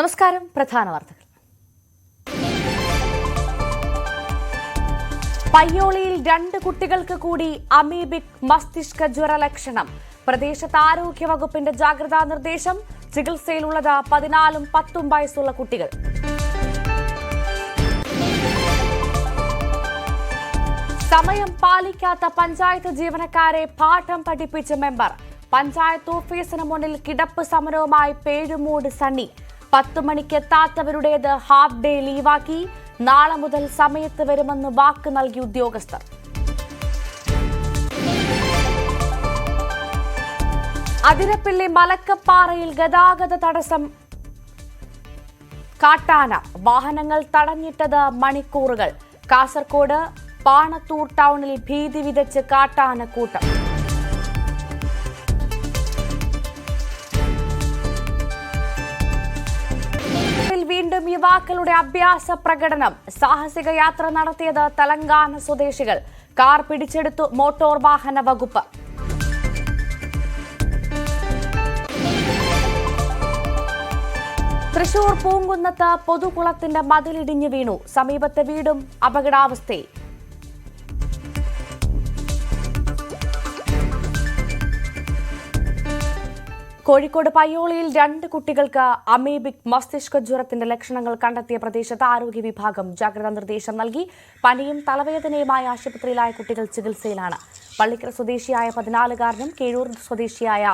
നമസ്കാരം. പ്രധാന വാർത്തകൾ. പയ്യോളിയിൽ 2 കുട്ടികൾക്ക് കൂടി അമീബിക് മസ്തിഷ്ക ജ്വര ലക്ഷണം. പ്രദേശത്ത് ആരോഗ്യവകുപ്പിന്റെ ജാഗ്രതാ നിർദ്ദേശം. ചികിത്സയിലുള്ളത് 14ഉം 10ഉം വയസ്സുള്ള കുട്ടികൾ. സമയം പാലിക്കാത്ത പഞ്ചായത്ത് ജീവനക്കാരെ പാഠം പഠിപ്പിച്ച മെമ്പർ. പഞ്ചായത്ത് ഓഫീസിന് മുന്നിൽ കിടപ്പ് സമരവുമായി പേഴുമൂട് സണ്ണി. 10 മണിക്ക് എത്താത്തവരുടേത് ഹാഫ് ഡേ ലീവാക്കി. നാളെ മുതൽ സമയത്ത് വരുമെന്ന് വാക്ക് നൽകി ഉദ്യോഗസ്ഥർ. അതിരപ്പിള്ളി മലക്കപ്പാറയിൽ ഗതാഗത തടസ്സം. കാട്ടാന. വാഹനങ്ങൾ തടഞ്ഞിട്ടത് മണിക്കൂറുകൾ. കാസർകോട് പാണത്തൂർ ടൗണിൽ ഭീതി വിതച്ച് കാട്ടാനക്കൂട്ടം. വീണ്ടും യുവാക്കളുടെ അഭ്യാസ പ്രകടനം. സാഹസിക യാത്ര നടത്തിയത് തെലങ്കാന സ്വദേശികൾ. കാർ പിടിച്ചെടുത്തു മോട്ടോർ വാഹന വകുപ്പ്. തൃശൂർ പൂങ്കുന്നത്ത് പൊതുകുളത്തിന്റെ മതിലിടിഞ്ഞു വീണു. സമീപത്തെ വീടും അപകടാവസ്ഥയിൽ. കോഴിക്കോട് പയ്യോളിയിൽ 2 കുട്ടികൾക്ക് അമീബിക് മസ്തിഷ്ക ജ്വരത്തിന്റെ ലക്ഷണങ്ങൾ കണ്ടെത്തിയ പ്രദേശത്ത് ആരോഗ്യ വിഭാഗം ജാഗ്രതാ നിർദ്ദേശം നൽകി. പനിയും തലവേദനയുമായി ആശുപത്രിയിലായ കുട്ടികൾ ചികിത്സയിലാണ്. പള്ളിക്കര സ്വദേശിയായ 14-കാരനും കീഴൂർ സ്വദേശിയായ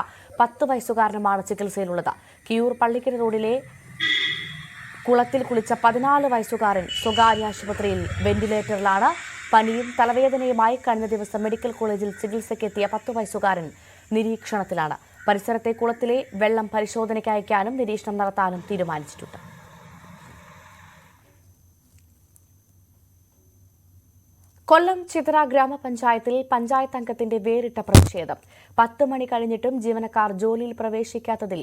10 വയസ്സുകാരനുമാണ് ചികിത്സയിലുള്ളത്. കിയൂർ പള്ളിക്കര റോഡിലെ കുളത്തിൽ കുളിച്ച 14 വയസ്സുകാരൻ സ്വകാര്യ ആശുപത്രിയിൽ വെന്റിലേറ്ററിലാണ്. പനിയും തലവേദനയുമായി കഴിഞ്ഞ ദിവസം മെഡിക്കൽ കോളേജിൽ ചികിത്സയ്ക്കെത്തിയ 10 വയസ്സുകാരൻ നിരീക്ഷണത്തിലാണ്. പരിസരത്തെ കുളത്തിലെ വെള്ളം പരിശോധനയ്ക്ക് അയക്കാനും നിരീക്ഷണം നടത്താനും തീരുമാനിച്ചിട്ടുണ്ട്. കൊല്ലം ചിതറ ഗ്രാമപഞ്ചായത്തിൽ പഞ്ചായത്ത് അംഗത്തിന്റെ വേറിട്ട പ്രതിഷേധം. 10 മണി കഴിഞ്ഞിട്ടും ജീവനക്കാർ ജോലിയിൽ പ്രവേശിക്കാത്തതിൽ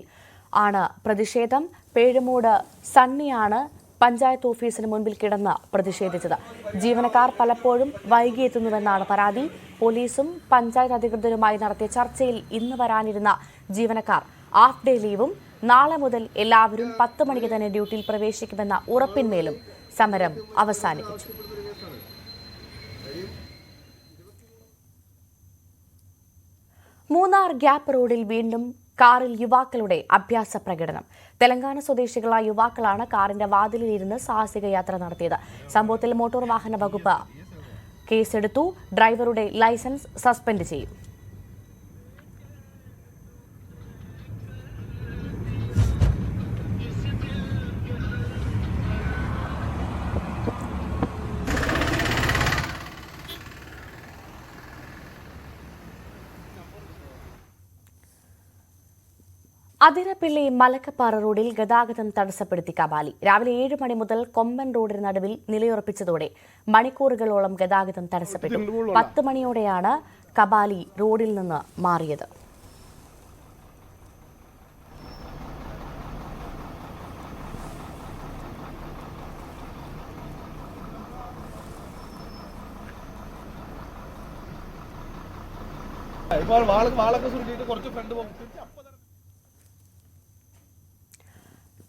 ആണ് പ്രതിഷേധം. പേഴുമൂട് സണ്ണിയാണ് പഞ്ചായത്ത് ഓഫീസിന് മുൻപിൽ കിടന്ന് പ്രതിഷേധിച്ചത്. ജീവനക്കാർ പലപ്പോഴും വൈകിയെത്തുന്നുവെന്നാണ് പരാതി. പോലീസും പഞ്ചായത്ത് അധികൃതരുമായി നടത്തിയ ചർച്ചയിൽ ഇന്ന് വരാനിരുന്ന ജീവനക്കാർ ഹാഫ് ഡേ ലീവും നാളെ മുതൽ എല്ലാവരും 10 മണിക്ക് തന്നെ ഡ്യൂട്ടിയിൽ പ്രവേശിക്കുമെന്ന ഉറപ്പിന്മേലും സമരം അവസാനിപ്പിച്ചു. മൂന്നാർ ഗ്യാപ്പ് റോഡിൽ വീണ്ടും കാറിൽ യുവാക്കളുടെ അഭ്യാസ പ്രകടനം. തെലങ്കാന സ്വദേശികളായ യുവാക്കളാണ് കാറിന്റെ വാതിലിലിരുന്ന് സാഹസിക യാത്ര നടത്തിയത്. സംഭവത്തിൽ മോട്ടോർ വാഹന വകുപ്പ് കേസെടുത്തു. ഡ്രൈവറുടെ ലൈസൻസ് സസ്പെൻഡ് ചെയ്യും. അതിരപ്പിള്ളി മലക്കപ്പാറ റോഡിൽ ഗതാഗതം തടസ്സപ്പെടുത്തി കബാലി. രാവിലെ 7 മണി മുതൽ കൊമ്പൻ റോഡിന് നടുവിൽ നിലയുറപ്പിച്ചതോടെ മണിക്കൂറുകളോളം ഗതാഗതം തടസ്സപ്പെട്ടു. 10 മണിയോടെയാണ് കബാലി റോഡിൽ നിന്ന് മാറിയത്.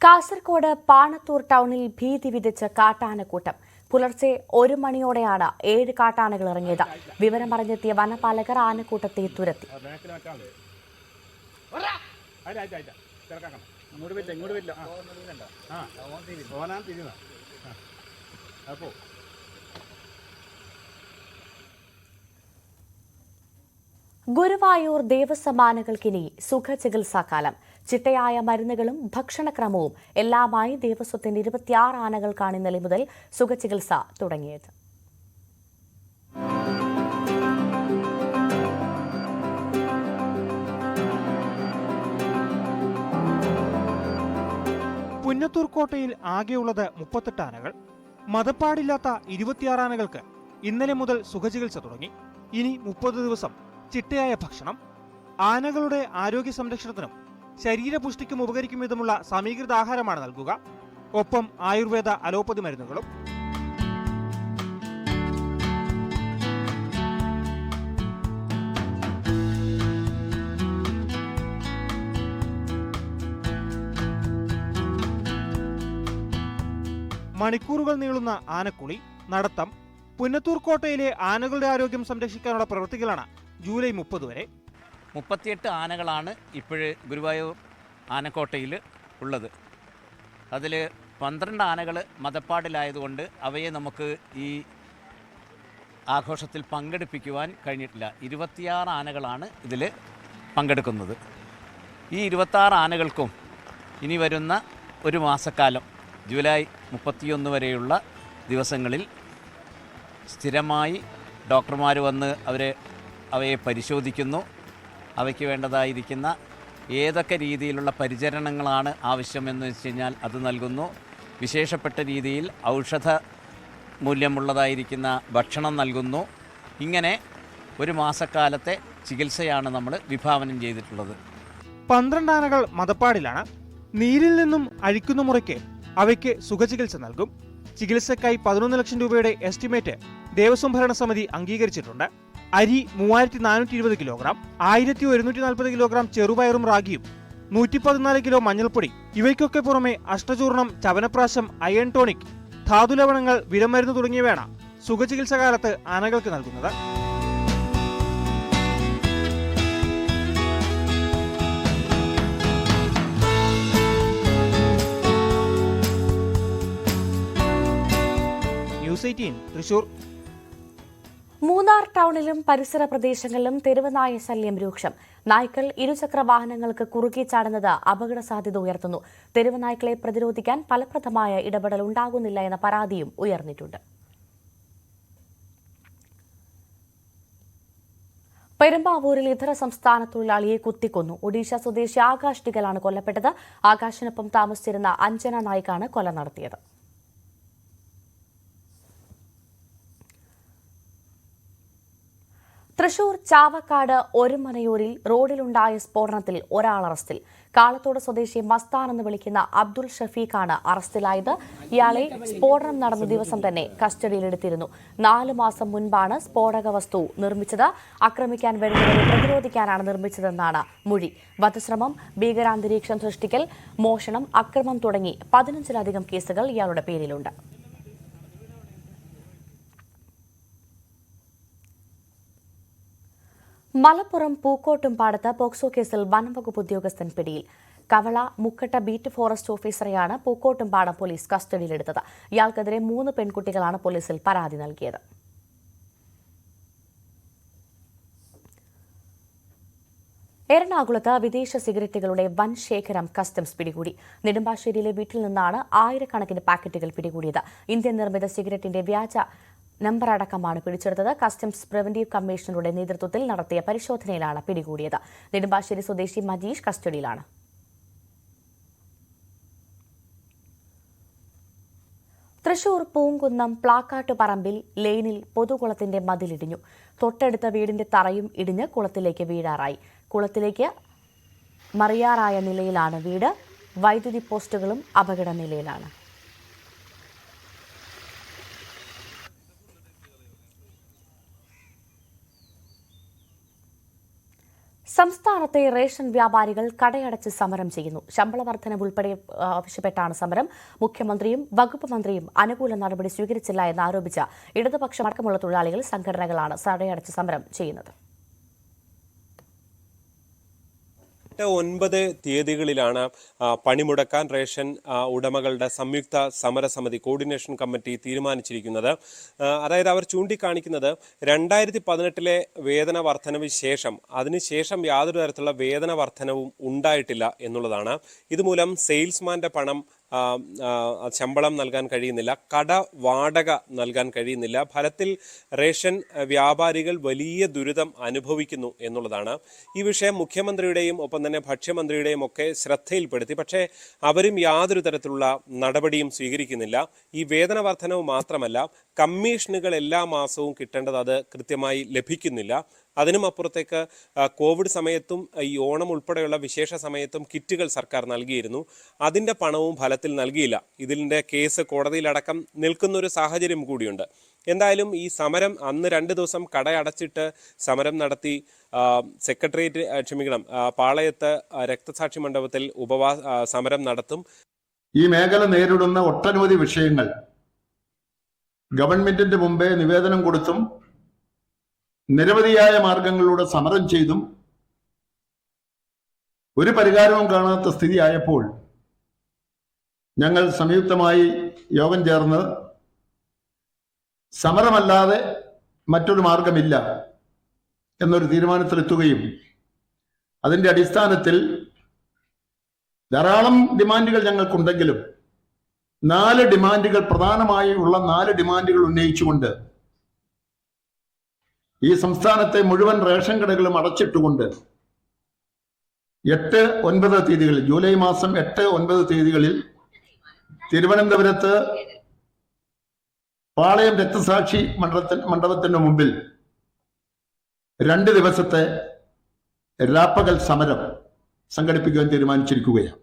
കാസർകോട് പാണത്തൂർ ടൗണിൽ ഭീതി വിതച്ച് കാട്ടാനക്കൂട്ടം. പുലർച്ചെ 1 മണിയോടെയാണ് 7 കാട്ടാനകൾ ഇറങ്ങിയത്. വിവരം പറഞ്ഞെത്തിയ വനപാലകർ ആനക്കൂട്ടത്തെ തുരത്തി. ഗുരുവായൂർ ദേവസ്വം ആനകൾക്കിനി സുഖചികിത്സാകാലം. ചിട്ടയായ മരുന്നുകളും ഭക്ഷണക്രമവും എല്ലാമായി ദേവസ്വത്തിന്റെ 26 ആനകൾക്കാണ് ഇന്നലെ മുതൽ സുഖചികിത്സ തുടങ്ങിയത്. പുന്നത്തൂർ കോട്ടയിൽ ആകെയുള്ളത് 38 ആനകൾ. മതപ്പാടില്ലാത്ത 26 ആനകൾക്ക് ഇന്നലെ മുതൽ സുഖചികിത്സ തുടങ്ങി. ഇനി 30 ദിവസം ചിട്ടയായ ഭക്ഷണം. ആനകളുടെ ആരോഗ്യ സംരക്ഷണത്തിനും ശരീരപുഷ്ടിക്കും ഉപകരിക്കും വിധമുള്ള സമീകൃത ആഹാരമാണ് നൽകുക. ഒപ്പം ആയുർവേദ അലോപ്പതി മരുന്നുകളും. മണിക്കൂറുകൾ നീളുന്ന ആനക്കുളി, നടത്തം, പുന്നത്തൂർ കോട്ടയിലെ ആനകളുടെ ആരോഗ്യം സംരക്ഷിക്കാനുള്ള പ്രവൃത്തികളാണ് ജൂലൈ 30 വരെ. 38 ആനകളാണ് ഇപ്പോഴ് ഗുരുവായൂർ ആനക്കോട്ടയിൽ ഉള്ളത്. അതിൽ 12 ആനകൾ മതപ്പാടിലായതുകൊണ്ട് അവയെ നമുക്ക് ഈ ആഘോഷത്തിൽ പങ്കെടുപ്പിക്കുവാൻ കഴിഞ്ഞിട്ടില്ല. 26 ആനകളാണ് ഇതിൽ പങ്കെടുക്കുന്നത്. ഈ 26 ആനകൾക്കും ഇനി വരുന്ന ഒരു മാസക്കാലം ജൂലൈ 31 വരെയുള്ള ദിവസങ്ങളിൽ സ്ഥിരമായി ഡോക്ടർമാർ വന്ന് അവയെ പരിശോധിക്കുന്നു. അവയ്ക്ക് വേണ്ടതായിരിക്കുന്ന ഏതൊക്കെ രീതിയിലുള്ള പരിചരണങ്ങളാണ് ആവശ്യമെന്ന് വെച്ച് കഴിഞ്ഞാൽ അത് നൽകുന്നു. വിശേഷപ്പെട്ട രീതിയിൽ ഔഷധ മൂല്യമുള്ളതായിരിക്കുന്ന ഭക്ഷണം നൽകുന്നു. ഇങ്ങനെ ഒരു മാസക്കാലത്തെ ചികിത്സയാണ് നമ്മൾ വിഭാവനം ചെയ്തിട്ടുള്ളത്. 12 ആനകൾ മതപ്പാടിലാണ്. നീരിൽ നിന്നും അഴിക്കുന്ന മുറയ്ക്ക് അവയ്ക്ക് സുഖചികിത്സ നൽകും. ചികിത്സയ്ക്കായി 11 ലക്ഷം രൂപയുടെ എസ്റ്റിമേറ്റ് ദേവസ്വം ഭരണസമിതി അംഗീകരിച്ചിട്ടുണ്ട്. അരി 3420 കിലോഗ്രാം, 1140 കിലോഗ്രാം ചെറുപയറും റാഗിയും, 114 കിലോ മഞ്ഞൾപ്പൊടി, ഇവയ്ക്കൊക്കെ പുറമെ അഷ്ടചൂർണം, ചവനപ്രാശം, അയൺ ടോണിക്, ധാതുലവണങ്ങൾ, വിരമരുന്ന് തുടങ്ങിയവയാണ് സുഖചികിത്സ കാലത്ത് ആനകൾക്ക് നൽകുന്നത്. ന്യൂസ് 18 തൃശൂർ. മൂന്നാർ ടൗണിലും പരിസര പ്രദേശങ്ങളിലും തെരുവുനായ ശല്യം രൂക്ഷം. നായ്ക്കൾ ഇരുചക്ര വാഹനങ്ങൾക്ക് കുറുകെ ചാടുന്നത് അപകട സാധ്യത ഉയർത്തുന്നു. തെരുവുനായ്ക്കളെ പ്രതിരോധിക്കാൻ ഫലപ്രദമായ ഇടപെടൽ ഉണ്ടാകുന്നില്ല എന്ന പരാതിയും ഉയർന്നിട്ടുണ്ട്. പെരുമ്പാവൂരിൽ ഇതര സംസ്ഥാന തൊഴിലാളിയെ കുത്തിക്കൊന്നു. ഒഡീഷ സ്വദേശി ആകാശ് ടികലാണ് കൊല്ലപ്പെട്ടത്. ആകാശിനൊപ്പം താമസിച്ചിരുന്ന അഞ്ജന നായിക്കാണ് കൊല നടത്തിയത്. തൃശൂർ ചാവക്കാട് ഒരുമനയൂരിൽ റോഡിലുണ്ടായ സ്ഫോടനത്തിൽ ഒരാൾ അറസ്റ്റിൽ. കാളത്തോട് സ്വദേശി മസ്താൻ എന്ന് വിളിക്കുന്ന അബ്ദുൾ ഷഫീഖാണ് അറസ്റ്റിലായത്. ഇയാളെ സ്ഫോടനം നടന്ന ദിവസം തന്നെ കസ്റ്റഡിയിലെടുത്തിരുന്നു. 4 മാസം മുൻപാണ് സ്ഫോടക വസ്തു നിർമ്മിച്ചത്. ആക്രമിക്കാൻ വരുന്നവരെ പ്രതിരോധിക്കാനാണ് നിർമ്മിച്ചതെന്നാണ് മൊഴി. വധശ്രമം, ഭീകരാന്തരീക്ഷം സൃഷ്ടിക്കൽ, മോഷണം, അക്രമം തുടങ്ങി 15ലധികം കേസുകൾ ഇയാളുടെ പേരിലുണ്ട്. മലപ്പുറം പൂക്കോട്ടുംപാടത്ത് പോക്സോ കേസിൽ വനംവകുപ്പ് ഉദ്യോഗസ്ഥൻ പിടിയിൽ. കവള മുക്കട്ട ബീറ്റ് ഫോറസ്റ്റ് ഓഫീസറെയാണ് പൂക്കോട്ടുംപാടം പോലീസ് കസ്റ്റഡിയിലെടുത്തത്. ഇയാൾക്കെതിരെ 3 പെൺകുട്ടികളാണ് പോലീസിൽ പരാതി നൽകിയത്. എറണാകുളത്ത് വിദേശ സിഗരറ്റുകളുടെ വൻ ശേഖരം കസ്റ്റംസ് പിടികൂടി. നെടുമ്പാശ്ശേരിയിലെ വീട്ടിൽ നിന്നാണ് 1000കണക്കിന് പാക്കറ്റുകൾ പിടികൂടിയത്. ഇന്ത്യൻ നിർമ്മിത സിഗരറ്റിന്റെ വ്യാജ നമ്പർ അടക്കമാണ് പിടിച്ചെടുത്തത്. കസ്റ്റംസ് പ്രിവന്റീവ് കമ്മീഷണറുടെ നേതൃത്വത്തിൽ നടത്തിയ പരിശോധനയിലാണ് പിടികൂടിയത്. നെടുമ്പാശ്ശേരി സ്വദേശി മജീഷ് കസ്റ്റഡിയിലാണ്. തൃശൂർ പൂങ്കുന്നം പ്ലാക്കാട്ടുപറമ്പിൽ ലെയിനിൽ പൊതുകുളത്തിന്റെ മതിലിടിഞ്ഞു. തൊട്ടടുത്ത വീടിന്റെ തറയും ഇടിഞ്ഞ് കുളത്തിലേക്ക് വീഴാറായി. കുളത്തിലേക്ക് മറിയാറായ നിലയിലാണ് വീട്. വൈദ്യുതി പോസ്റ്റുകളും അപകട നിലയിലാണ്. സംസ്ഥാനത്തെ റേഷൻ വ്യാപാരികൾ കടയടച്ച് സമരം ചെയ്യുന്നു. ശമ്പള വർധനവ് ഉൾപ്പെടെ ആവശ്യപ്പെട്ടാണ് സമരം. മുഖ്യമന്ത്രിയും വകുപ്പ് മന്ത്രിയും അനുകൂല നടപടി സ്വീകരിച്ചില്ല എന്നാരോപിച്ച ഇടതുപക്ഷമടക്കമുള്ള തൊഴിലാളികൾ സംഘടനകളാണ് കടയടച്ച് സമരം ചെയ്യുന്നത്. 9 തീയതികളിലാണ് പണിമുടക്കാൻ റേഷൻ ഉടമകളുടെ സംയുക്ത സമരസമിതി കോർഡിനേഷൻ കമ്മിറ്റി തീരുമാനിച്ചിരിക്കുന്നത്. അതായത് അവർ ചൂണ്ടിക്കാണിക്കുന്നത് 2018 വേതന വർധനവ് ശേഷം അതിനുശേഷം യാതൊരു തരത്തിലുള്ള വേതന വർധനവും ഉണ്ടായിട്ടില്ല എന്നുള്ളതാണ്. ഇതുമൂലം സെയിൽസ്മാന്റെ പണം ശമ്പളം നൽകാൻ കഴിയുന്നില്ല, കട വാടക നൽകാൻ കഴിയുന്നില്ല. ഫലത്തിൽ റേഷൻ വ്യാപാരികൾ വലിയ ദുരിതം അനുഭവിക്കുന്നു എന്നുള്ളതാണ്. ഈ വിഷയം മുഖ്യമന്ത്രിയുടെയും ഒപ്പം തന്നെ ഭക്ഷ്യമന്ത്രിയുടെയും ഒക്കെ ശ്രദ്ധയിൽപ്പെടുത്തി. പക്ഷേ അവരും യാതൊരു തരത്തിലുള്ള നടപടിയും സ്വീകരിക്കുന്നില്ല. ഈ വേതന വർധനവ് മാത്രമല്ല, കമ്മീഷനുകൾ എല്ലാ മാസവും കിട്ടേണ്ടത് അത് കൃത്യമായി ലഭിക്കുന്നില്ല. അതിനും അപ്പുറത്തേക്ക് കോവിഡ് സമയത്തും ഈ ഓണം ഉൾപ്പെടെയുള്ള വിശേഷ സമയത്തും കിറ്റുകൾ സർക്കാർ നൽകിയിരുന്നു. അതിൻ്റെ പണവും ഫലത്തിൽ നൽകിയില്ല. ഇതിൻ്റെ കേസ് കോടതിയിലടക്കം നിൽക്കുന്നൊരു സാഹചര്യം കൂടിയുണ്ട്. എന്തായാലും ഈ സമരം അന്ന് 2 ദിവസം കടയടച്ചിട്ട് സമരം നടത്തി. പാളയത്ത് രക്തസാക്ഷി മണ്ഡപത്തിൽ സമരം നടത്തും. ഈ മേഖല നേരിടുന്ന ഒട്ടനവധി വിഷയങ്ങൾ ഗവൺമെന്റിന്റെ മുമ്പേ നിവേദനം കൊടുത്തും നിരവധിയായ മാർഗങ്ങളിലൂടെ സമരം ചെയ്തും ഒരു പരിഹാരവും കാണാത്ത സ്ഥിതിയായപ്പോൾ ഞങ്ങൾ സംയുക്തമായി യോഗം ചേർന്ന് സമരമല്ലാതെ മറ്റൊരു മാർഗമില്ല എന്നൊരു തീരുമാനത്തിലെത്തുകയും അതിന്റെ അടിസ്ഥാനത്തിൽ ധാരാളം ഡിമാൻഡുകൾ ഞങ്ങൾക്കുണ്ടെങ്കിലും 4 ഡിമാൻഡുകൾ പ്രധാനമായി ഉള്ള 4 ഡിമാൻഡുകൾ ഉന്നയിച്ചുകൊണ്ട് ഈ സംസ്ഥാനത്തെ മുഴുവൻ റേഷൻ കടകളും അടച്ചിട്ടുകൊണ്ട് 8, 9 തീയതികളിൽ ജൂലൈ മാസം 8, 9 തീയതികളിൽ തിരുവനന്തപുരത്ത് പാളയം രക്തസാക്ഷി മണ്ഡപത്തിന് മുമ്പിൽ 2 ദിവസത്തെ രാപ്പകൽ സമരം സംഘടിപ്പിക്കാൻ തീരുമാനിച്ചിരിക്കുകയാണ്.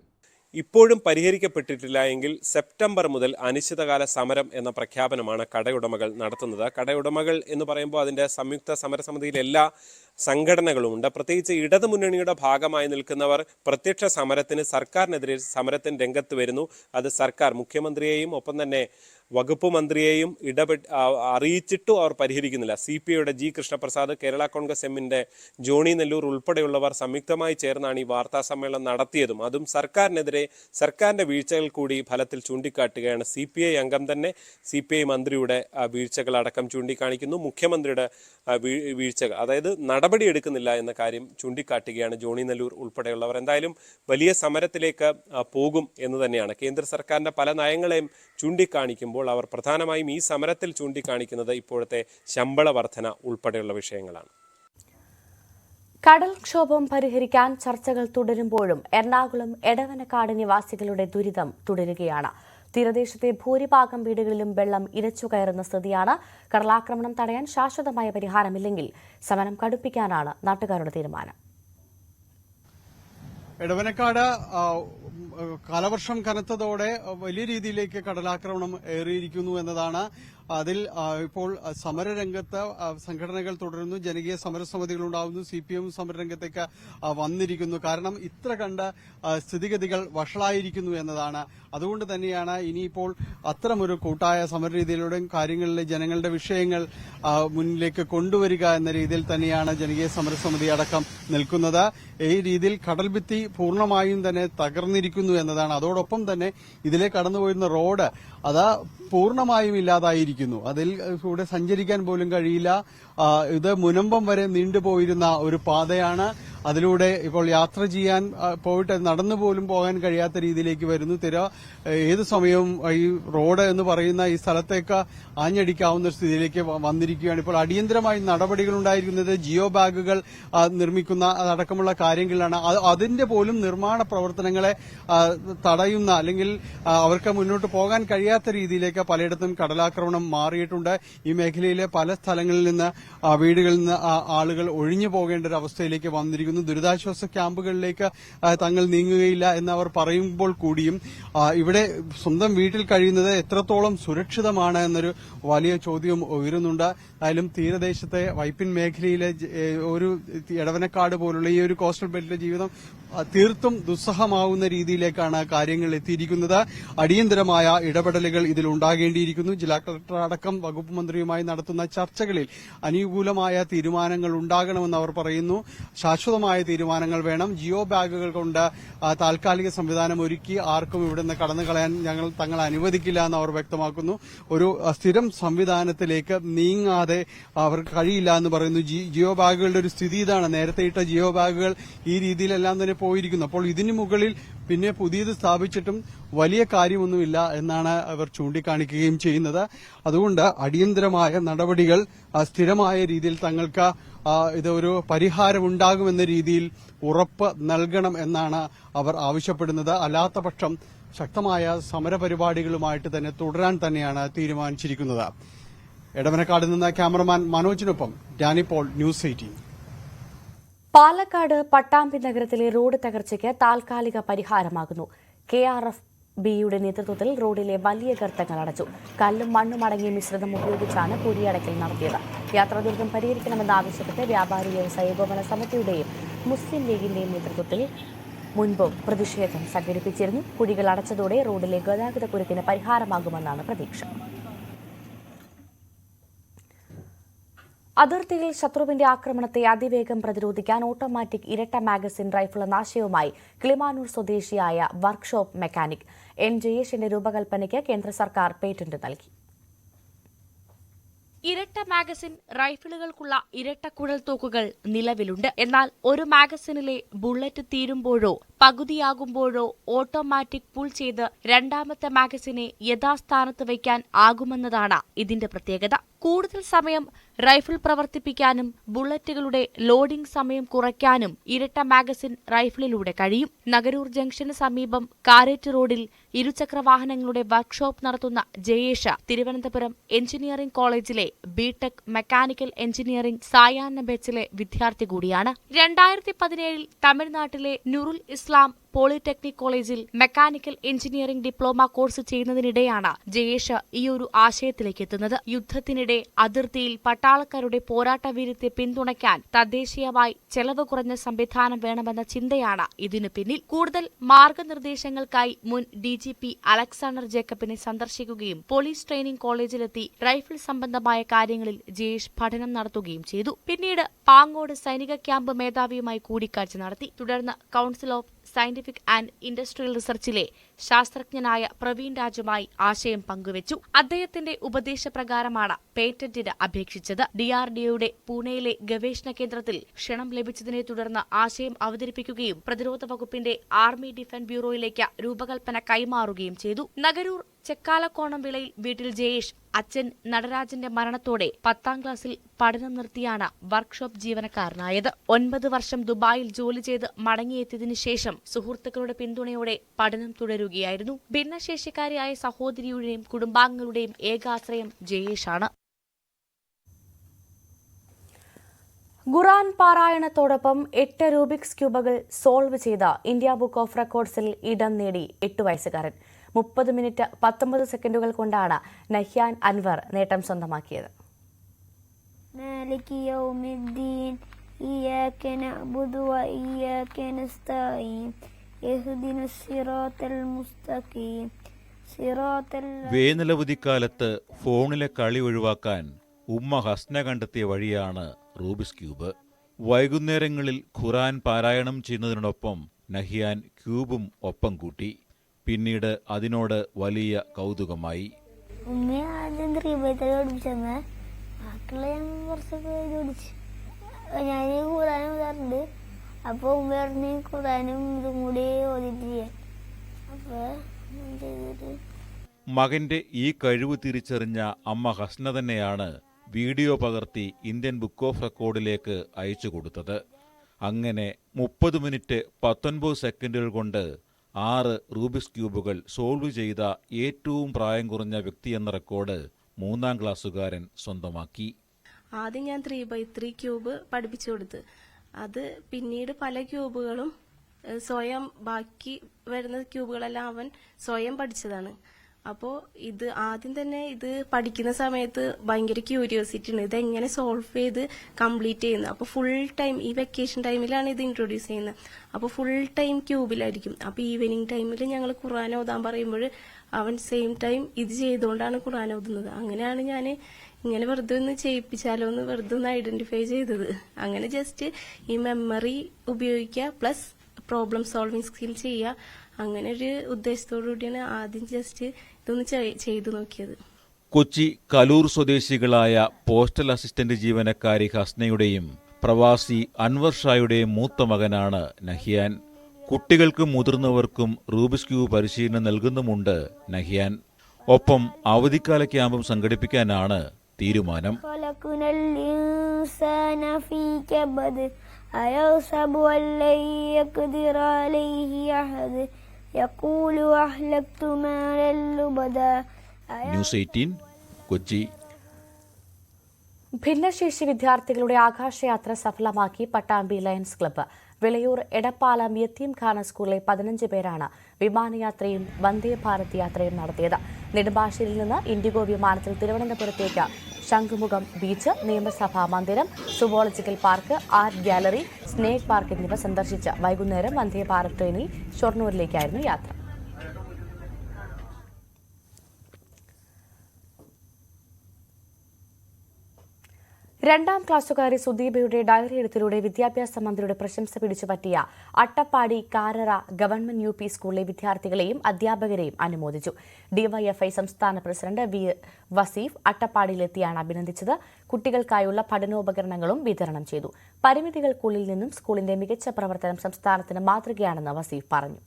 ഇപ്പോഴും പരിഹരിക്കപ്പെട്ടിട്ടില്ല എങ്കിൽ സെപ്റ്റംബർ മുതൽ അനിശ്ചിതകാല സമരം എന്ന പ്രഖ്യാപനമാണ് കടയുടമകൾ നടത്തുന്നത്. കടയുടമകൾ എന്ന് പറയുമ്പോൾ അതിൻ്റെ സംയുക്ത സമരസമിതിയിൽ എല്ലാ സംഘടനകളുമുണ്ട്. പ്രത്യേകിച്ച് ഇടതുമുന്നണിയുടെ ഭാഗമായി നിൽക്കുന്നവർ പ്രത്യക്ഷ സമരത്തിന് സർക്കാരിനെതിരെ സമരത്തിന് രംഗത്ത് വരുന്നു. അത് സർക്കാർ മുഖ്യമന്ത്രിയെയും ഒപ്പം തന്നെ വകുപ്പ് മന്ത്രിയെയും അറിയിച്ചിട്ടും അവർ പരിഹരിക്കുന്നില്ല. CPIയുടെ G. കൃഷ്ണപ്രസാദ്, കേരള കോൺഗ്രസ് എമ്മിൻ്റെ ജോണി നെല്ലൂർ ഉൾപ്പെടെയുള്ളവർ സംയുക്തമായി ചേർന്നാണ് ഈ വാർത്താ സമ്മേളനം നടത്തിയതും. അതും സർക്കാരിനെതിരെ സർക്കാരിൻ്റെ വീഴ്ചകൾ കൂടി ഫലത്തിൽ ചൂണ്ടിക്കാട്ടുകയാണ്. CPI അംഗം തന്നെ CPI മന്ത്രിയുടെ വീഴ്ചകളടക്കം ചൂണ്ടിക്കാണിക്കുന്നു. മുഖ്യമന്ത്രിയുടെ വീഴ്ചകൾ, അതായത് നടപടി എടുക്കുന്നില്ല എന്ന കാര്യം ചൂണ്ടിക്കാട്ടുകയാണ് ജോണി നെല്ലൂർ ഉൾപ്പെടെയുള്ളവർ. എന്തായാലും വലിയ സമരത്തിലേക്ക് പോകും എന്ന് തന്നെയാണ്. കേന്ദ്ര സർക്കാരിൻ്റെ പല നയങ്ങളെയും ചൂണ്ടിക്കാണിക്കുമ്പോൾ അവർ പ്രധാനമായും ഈ സമരത്തിൽ ചൂണ്ടിക്കാണിക്കുന്നത് ഇപ്പോഴത്തെ ശമ്പള വർധന ഉൾപ്പെടെയുള്ള വിഷയങ്ങളാണ്. കടൽക്ഷോഭം പരിഹരിക്കാൻ ചർച്ചകൾ തുടരുമ്പോഴും എറണാകുളം എടവനക്കാട് നിവാസികളുടെ ദുരിതം തുടരുകയാണ്. തീരദേശത്തെ ഭൂരിഭാഗം വീടുകളിലും വെള്ളം ഇരച്ചുകയറുന്ന സ്ഥിതിയാണ്. കടലാക്രമണം തടയാൻ ശാശ്വതമായ പരിഹാരമില്ലെങ്കിൽ സമരം കടുപ്പിക്കാനാണ് നാട്ടുകാരുടെ തീരുമാനം. എടവനക്കാട് കാലവർഷം കനത്തതോടെ വലിയ രീതിയിലേക്ക് കടലാക്രമണം ഏറിയിരിക്കുന്നു എന്നതാണ്. അതിൽ ഇപ്പോൾ സമരരംഗത്ത് സംഘടനകൾ തുടരുന്നു, ജനകീയ സമരസമിതികൾ ഉണ്ടാവുന്നു, CPM സമരരംഗത്തേക്ക് വന്നിരിക്കുന്നു. കാരണം ഇത്ര കണ്ട സ്ഥിതിഗതികൾ വഷളായിരിക്കുന്നു എന്നതാണ്. അതുകൊണ്ട് തന്നെയാണ് ഇനിയിപ്പോൾ അത്തരമൊരു കൂട്ടായ സമരരീതിയിലൂടെയും കാര്യങ്ങളിലെ ജനങ്ങളുടെ വിഷയങ്ങൾ മുന്നിലേക്ക് കൊണ്ടുവരിക എന്ന രീതിയിൽ തന്നെയാണ് ജനകീയ സമരസമിതി അടക്കം നിൽക്കുന്നത്. ഈ രീതിയിൽ കടൽഭിത്തി പൂർണ്ണമായും തന്നെ തകർന്നിരിക്കുന്നു എന്നതാണ്. അതോടൊപ്പം തന്നെ ഇതിലെ കടന്നുപോയിരുന്ന റോഡ് അത് പൂർണ്ണമായും ഇല്ലാതായിരിക്കുന്നു. അതിൽ കൂടെ സഞ്ചരിക്കാൻ പോലും കഴിയില്ല. ഇത് മുനമ്പം വരെ നീണ്ടുപോയിരുന്ന ഒരു പാതയാണ്. അതിലൂടെ ഇപ്പോൾ യാത്ര ചെയ്യാൻ പോയിട്ട് നടന്നു പോലും പോകാൻ കഴിയാത്ത രീതിയിലേക്ക് വരുന്നു. ഏത് സമയവും ഈ റോഡ് എന്ന് പറയുന്ന ഈ സ്ഥലത്തേക്ക് ആഞ്ഞടിക്കാവുന്ന സ്ഥിതിയിലേക്ക് വന്നിരിക്കുകയാണ്. ഇപ്പോൾ അടിയന്തരമായി നടപടികൾ ഉണ്ടായിരിക്കുന്നത് ജിയോ ബാഗുകൾ നിർമ്മിക്കുന്ന അടക്കമുള്ള കാര്യങ്ങളിലാണ്. അതിന്റെ പോലും നിർമ്മാണ പ്രവർത്തനങ്ങളെ തടയുന്ന അല്ലെങ്കിൽ അവർക്ക് മുന്നോട്ട് പോകാൻ കഴിയാത്ത രീതിയിലേക്ക് പലയിടത്തും കടലാക്രമണം മാറിയിട്ടുണ്ട്. ഈ മേഖലയിലെ പല സ്ഥലങ്ങളിൽ നിന്ന് വീടുകളിൽ നിന്ന് ആളുകൾ ഒഴിഞ്ഞു പോകേണ്ട ഒരു അവസ്ഥയിലേക്ക് വന്നിരിക്കുന്നു. ദുരിതാശ്വാസ ക്യാമ്പുകളിലേക്ക് തങ്ങൾ നീങ്ങുകയില്ല എന്നവർ പറയുമ്പോൾ കൂടിയും ഇവിടെ സ്വന്തം വീട്ടിൽ കഴിയുന്നത് എത്രത്തോളം സുരക്ഷിതമാണ് എന്നൊരു വലിയ ചോദ്യം ഉയരുന്നുണ്ട്. അതിലും തീരദേശത്തെ വൈപ്പിൻ മേഖലയിലെ ഒരു എടവനക്കാട് പോലുള്ള ഈ ഒരു കോസ്റ്റൽ ബെൽറ്റിലെ ജീവിതം തീർത്തും ദുസ്സഹമാവുന്ന രീതിയിലേക്കാണ് കാര്യങ്ങൾ എത്തിയിരിക്കുന്നത്. അടിയന്തരമായ ഇടപെടലുകൾ ഇതിൽ ഉണ്ടാകേണ്ടിയിരിക്കുന്നു. ജില്ലാ കളക്ടർ അടക്കം വകുപ്പ് മന്ത്രിയുമായി നടത്തുന്ന ചർച്ചകളിൽ അനുകൂലമായ തീരുമാനങ്ങൾ ഉണ്ടാകണമെന്ന് അവർ പറയുന്നു. ശാശ്വതമായ തീരുമാനങ്ങൾ വേണം. ജിയോ ബാഗുകൾ കൊണ്ട് താൽക്കാലിക സംവിധാനം ഒരുക്കി ആർക്കും ഇവിടുന്ന് കടന്നു കളയാൻ തങ്ങൾ അനുവദിക്കില്ല എന്ന് അവർ വ്യക്തമാക്കുന്നു. ഒരു സ്ഥിരം സംവിധാനത്തിലേക്ക് നീങ്ങാതെ അവർക്ക് കഴിയില്ല എന്ന് പറയുന്നു. ജിയോ ബാഗുകളുടെ ഒരു സ്ഥിതി ഇതാണ്. നേരത്തെ ഇട്ട ജിയോ ബാഗുകൾ ഈ രീതിയിലെല്ലാം തന്നെ പോയിരിക്കുന്നു. അപ്പോൾ ഇതിനു മുകളിൽ പിന്നെ പുതിയത് സ്ഥാപിച്ചിട്ടും വലിയ കാര്യമൊന്നുമില്ല എന്നാണ് അവർ ചൂണ്ടിക്കാണിക്കുകയും ചെയ്യുന്നത്. അതുകൊണ്ട് അടിയന്തരമായ നടപടികൾ സ്ഥിരമായ രീതിയിൽ തങ്ങൾക്ക് ഇതൊരു പരിഹാരമുണ്ടാകുമെന്ന രീതിയിൽ ഉറപ്പ് നൽകണം എന്നാണ് അവർ ആവശ്യപ്പെടുന്നത്. അല്ലാത്ത പക്ഷം ശക്തമായ സമരപരിപാടികളുമായിട്ട് തന്നെ തുടരാൻ തന്നെയാണ് തീരുമാനിച്ചിരിക്കുന്നത്. എടവനക്കാട് നിന്ന് ക്യാമറമാൻ മനോജിനൊപ്പം ഡാനിപോൾ, ന്യൂസ് 18. പാലക്കാട് പട്ടാമ്പി നഗരത്തിലെ റോഡ് തകർച്ചയ്ക്ക് താൽക്കാലിക പരിഹാരമാകുന്നു. KRFBയുടെ നേതൃത്വത്തിൽ റോഡിലെ വലിയ ഗർത്തങ്ങൾ അടച്ചു. കല്ലും മണ്ണും അടങ്ങിയ മിശ്രിതം ഉപയോഗിച്ചാണ് കുഴിയടക്കൽ നടത്തിയത്. യാത്രാ ദുരിതം പരിഹരിക്കണമെന്നാവശ്യപ്പെട്ട് വ്യാപാരി വ്യവസായ ഏകോപന സമിതിയുടെയും മുസ്ലിം ലീഗിന്റെയും നേതൃത്വത്തിൽ മുൻപും പ്രതിഷേധം സംഘടിപ്പിച്ചിരുന്നു. കുഴികൾ അടച്ചതോടെ റോഡിലെ ഗതാഗതക്കുരുക്കിന് പരിഹാരമാകുമെന്നാണ് പ്രതീക്ഷ. അതിർത്തിയിൽ ശത്രുവിന്റെ ആക്രമണത്തെ അതിവേഗം പ്രതിരോധിക്കാൻ ഓട്ടോമാറ്റിക് ഇരട്ട മാഗസിൻ റൈഫിൾ എന്ന ആശയവുമായി കിളിമാനൂർ സ്വദേശിയായ വർക്ക്ഷോപ്പ് മെക്കാനിക് എൻ ജയേഷിന്റെ രൂപകൽപ്പനയ്ക്ക് കേന്ദ്ര സർക്കാർ പേറ്റന്റ് നൽകി. ഇരട്ട മാഗസിൻ റൈഫിളുകൾക്കുള്ള ഇരട്ട കുഴൽ തോക്കുകൾ നിലവിലുണ്ട്. എന്നാൽ ഒരു മാഗസിനിലെ ബുള്ളറ്റ് തീരുമ്പോഴോ പകുതിയാകുമ്പോഴോ ഓട്ടോമാറ്റിക് പുൾ ചെയ്ത് രണ്ടാമത്തെ മാഗസിനെ യഥാസ്ഥാനത്ത് വയ്ക്കാൻ ആകുമെന്നതാണ് ഇതിന്റെ പ്രത്യേകത. കൂടുതൽ സമയം റൈഫിൾ പ്രവർത്തിപ്പിക്കാനും ബുള്ളറ്റുകളുടെ ലോഡിംഗ് സമയം കുറയ്ക്കാനും ഇരട്ട മാഗസിൻ റൈഫിളിലൂടെ കഴിയും. നഗരൂർ ജംഗ്ഷന് സമീപം കാരേറ്റ് റോഡിൽ ഇരുചക്രവാഹനങ്ങളുടെ വർക്ക്ഷോപ്പ് നടത്തുന്ന ജയേഷ് തിരുവനന്തപുരം എഞ്ചിനീയറിംഗ് കോളേജിലെ ബിടെക് മെക്കാനിക്കൽ എഞ്ചിനീയറിംഗ് സായാഹ്ന ബാച്ചിലെ വിദ്യാർത്ഥി കൂടിയാണ്. 2017 തമിഴ്നാട്ടിലെ നുറുൽ ഇസ്ലാം പോളിടെക്നിക് കോളേജിൽ മെക്കാനിക്കൽ എഞ്ചിനീയറിംഗ് ഡിപ്ലോമ കോഴ്സ് ചെയ്യുന്നതിനിടെയാണ് ജയേഷ് ഈയൊരു ആശയത്തിലേക്ക് എത്തുന്നത്. യുദ്ധത്തിനിടെ അതിർത്തിയിൽ പട്ടാളക്കാരുടെ പോരാട്ടവീര്യത്തെ പിന്തുണയ്ക്കാൻ തദ്ദേശീയമായി ചെലവ് കുറഞ്ഞ സംവിധാനം വേണമെന്ന ചിന്തയാണ് ഇതിനു പിന്നിൽ. കൂടുതൽ മാർഗനിർദ്ദേശങ്ങൾക്കായി മുൻ DGP അലക്സാണ്ടർ ജേക്കബിനെ സന്ദർശിക്കുകയും പോലീസ് ട്രെയിനിംഗ് കോളേജിലെത്തി റൈഫിൾ സംബന്ധമായ കാര്യങ്ങളിൽ ജയേഷ് പഠനം നടത്തുകയും ചെയ്തു. പിന്നീട് പാങ്ങോട് സൈനിക ക്യാമ്പ് മേധാവിയുമായി കൂടിക്കാഴ്ച നടത്തി. തുടർന്ന് council of scientific and industrial റിസർച്ചിലെ ശാസ്ത്രജ്ഞനായ പ്രവീൺ രാജുമായി ആശയം പങ്കുവച്ചു. അദ്ദേഹത്തിന്റെ ഉപദേശപ്രകാരമാണ് പേറ്റന്റിന് അപേക്ഷിച്ചത്. DRDOയുടെ പൂനെയിലെ ഗവേഷണ കേന്ദ്രത്തിൽ ക്ഷണം ലഭിച്ചതിനെ തുടർന്ന് ആശയം അവതരിപ്പിക്കുകയും പ്രതിരോധ വകുപ്പിന്റെ ആർമി ഡിഫൻസ് ബ്യൂറോയിലേക്ക് രൂപകൽപ്പന കൈമാറുകയും ചെയ്തു. നഗരൂർ ചെക്കാലക്കോണം വിളയിൽ വീട്ടിൽ ജയേഷ് അച്ഛൻ നടരാജന്റെ മരണത്തോടെ 10ാം ക്ലാസ്സിൽ പഠനം നിർത്തിയാണ് വർക്ക്ഷോപ്പ് ജീവനക്കാരനായത്. 9 വർഷം ദുബായിൽ ജോലി ചെയ്ത് മടങ്ങിയെത്തിയതിനു ശേഷം സുഹൃത്തുക്കളുടെ പിന്തുണയോടെ പഠനം തുടരുകയായിരുന്നു. ഭിന്നശേഷിക്കാരിയായ സഹോദരിയുടെയും കുടുംബാംഗങ്ങളുടെയും ഏകാശ്രയം ജയേഷാണ്. ഖുർആൻ പാരായണത്തോടൊപ്പം 8 റൂബിക്സ് ക്യൂബുകൾ സോൾവ് ചെയ്ത ഇന്ത്യ ബുക്ക് ഓഫ് റെക്കോർഡ്സിൽ ഇടം നേടി 8 വയസ്സുകാരൻ. 30 മിനിറ്റ് 19 സെക്കൻഡുകൾ കൊണ്ടാണ് നഹ്യാൻ അൻവർ നേട്ടം സ്വന്തമാക്കിയത്. വേനലവധിക്കാലത്ത് ഫോണിലെ കളി ഒഴിവാക്കാൻ ഉമ്മ ഹസ്ന കണ്ടെത്തിയ വഴിയാണ് റൂബിക്സ് ക്യൂബ്. വൈകുന്നേരങ്ങളിൽ ഖുർആൻ പാരായണം ചെയ്യുന്നതിനോടൊപ്പം നഹ്യാൻ ക്യൂബും ഒപ്പം കൂട്ടി. പിന്നീട് അതിനോട് വലിയ കൗതുകമായി. മകന്റെ ഈ കഴിവ് തിരിച്ചറിഞ്ഞ അമ്മ ഹസ്ന തന്നെയാണ് വീഡിയോ പകർത്തി ഇന്ത്യൻ ബുക്ക് ഓഫ് റെക്കോർഡിലേക്ക് അയച്ചു കൊടുത്തത്. അങ്ങനെ 30 മിനിറ്റ് 19 സെക്കൻഡുകൾ കൊണ്ട് 6 റൂബിക്സ് ക്യൂബുകൾ സോൾവ് ചെയ്ത ഏറ്റവും പ്രായം കുറഞ്ഞ വ്യക്തിയെന്ന റെക്കോർഡ് 3ാം ക്ലാസ്സുകാരൻ സ്വന്തമാക്കി. ആദ്യം ഞാൻ 3x3 ക്യൂബ് പഠിപ്പിച്ചു കൊടുത്ത്, അത് പിന്നീട് പല ക്യൂബുകളും സ്വയം ബാക്കി വരുന്ന ക്യൂബുകളെല്ലാം അവൻ സ്വയം പഠിച്ചതാണ്. അപ്പോൾ ഇത് ആദ്യം തന്നെ ഇത് പഠിക്കുന്ന സമയത്ത് ഭയങ്കര ക്യൂരിയോസിറ്റി ഉണ്ട്, ഇതെങ്ങനെ സോൾവ് ചെയ്ത് കംപ്ലീറ്റ് ചെയ്യുന്നത്. അപ്പോൾ ഫുൾ ടൈം ഈ വെക്കേഷൻ ടൈമിലാണ് ഇത് ഇൻട്രൊഡ്യൂസ് ചെയ്യുന്നത്. അപ്പോൾ ഫുൾ ടൈം ക്യൂബിലായിരിക്കും. അപ്പോൾ ഈവനിങ് ടൈമിൽ ഞങ്ങൾ ഖുർആൻ ഓതാൻ പറയുമ്പോൾ അവൻ സെയിം ടൈം ഇത് ചെയ്തുകൊണ്ടാണ് ഖുർആൻ ഓതുന്നത്. അങ്ങനെയാണ് ഞാൻ ഇങ്ങനെ വെറുതെ ഒന്ന് ചെയ്യിപ്പിച്ചാലോ എന്ന് വെറുതെ ഒന്ന് ഐഡന്റിഫൈ ചെയ്തത്. അങ്ങനെ ജസ്റ്റ് ഈ മെമ്മറി ഉപയോഗിക്കുക പ്ലസ് പ്രോബ്ലം സോൾവിങ് സ്കിൽ ചെയ്യുക, അങ്ങനെ ഒരു ഉദ്ദേശത്തോടു കൂടിയാണ് ആദ്യം ജസ്റ്റ് ഇതൊന്ന് ചെയ്തു നോക്കിയത്. കൊച്ചി കലൂർ സ്വദേശികളായ പോസ്റ്റൽ അസിസ്റ്റന്റ് ജീവനക്കാരി ഹസ്നയുടെയും പ്രവാസി അൻവർ ഷായുടെയും മൂത്ത മകനാണ് നഹ്യാൻ. കുട്ടികൾക്കും മുതിർന്നവർക്കും റൂബിക്സ് ക്യൂബ് പരിശീലനം നൽകുന്നുമുണ്ട് നഹ്യാൻ. ഒപ്പം അവധിക്കാല ക്യാമ്പും സംഘടിപ്പിക്കാനാണ് തീരുമാനം. ന്യൂസ് 18 കൊച്ചി. ഭിന്നശേഷി വിദ്യാർത്ഥികളുടെ ആകാശയാത്ര സഫലമാക്കി പട്ടാമ്പി ലയൺസ് ക്ലബ്ബ്. വിളയൂർ എടപ്പാലം യത്തീംഖാന സ്കൂളിലെ 15 പേരാണ് വിമാനയാത്രയും വന്ദേ ഭാരത് യാത്രയും നടത്തിയത്. നെടുമ്പാശ്ശേരിയിൽ നിന്ന് ഇൻഡിഗോ വിമാനത്തിൽ തിരുവനന്തപുരത്തേക്ക് ശംഖുമുഖം ബീച്ച്, നിയമസഭാ മന്ദിരം, zoological park, art gallery, snake park എന്നിവ സന്ദർശിച്ച് വൈകുന്നേരം വന്ദേ ഭാരത് ട്രെയിനിൽ ഷൊർണൂരിലേക്കായിരുന്നു യാത്ര. രണ്ടാം ക്ലാസ്സുകാരി സുദീപയുടെ ഡയറി എഴുത്തിലൂടെ വിദ്യാഭ്യാസ മന്ത്രിയുടെ പ്രശംസ പിടിച്ചുപറ്റിയ അട്ടപ്പാടി കാരറ ഗവൺമെന്റ് UP സ്കൂളിലെ വിദ്യാർത്ഥികളെയും അധ്യാപകരെയും അനുമോദിച്ചു. ഡിവൈഎഫ്ഐ സംസ്ഥാന പ്രസിഡന്റ് വി വസീഫ് അട്ടപ്പാടിയിലെത്തിയാണ് അഭിനന്ദിച്ചത്. കുട്ടികൾക്കായുള്ള പഠനോപകരണങ്ങളും വിതരണം ചെയ്തു. പരിമിതികൾക്കുള്ളിൽ നിന്നും സ്കൂളിന്റെ മികച്ച പ്രവർത്തനം സംസ്ഥാനത്തിന് മാതൃകയാണെന്ന് വസീഫ് പറഞ്ഞു.